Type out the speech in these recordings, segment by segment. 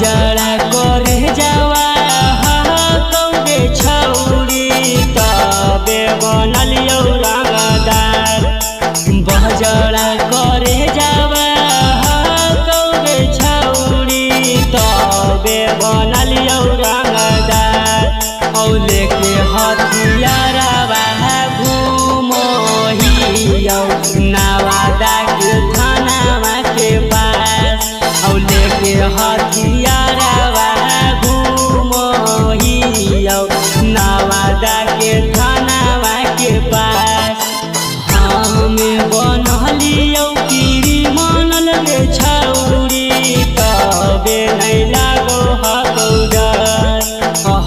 जड़ा करे जावा कौगे छौरी तबे बनलियौ रंगदार। बजड़ा करे जावा कौगे छौरी तबे बनलियौ रंगदार। औ लेके हथियारवा घूमहियौ नवादा के थानावा के पास। औ लेके हथियारवा घूमहियौ नवादा के थानावा के पास। हमें बनलियौ कीरी मनल रे छौरी तबे नहीं लागो हकौ डर।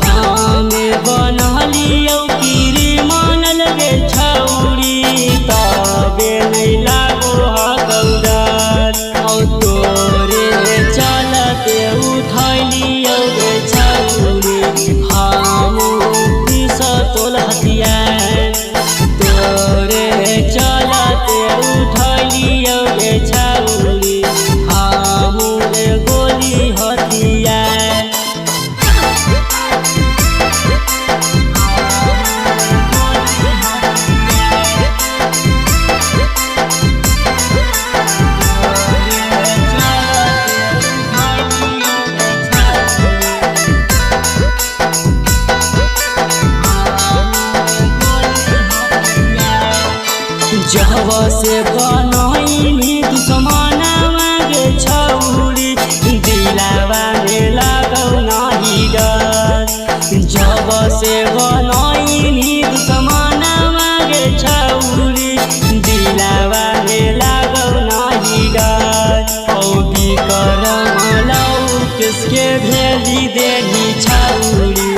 हमें बनलियौ कीरी मनल रे छौरी तबे नहीं लागो हकौ डर। औ तोरे चलते उठलियौ रे छौरी हम पिसतौल हथियार। तोरे चलते उठलियौ रे छौरी हम गोली हथियार। जब से बनैनी दुश्मनवा गे छौरी दिलावा में लगौ नहीं डर। जब से बनैनी दुश्मनवा गे छौरी दिलावा में लगौ नहीं डर। औ बिकरम लौ किसके भेजी देनी छौरी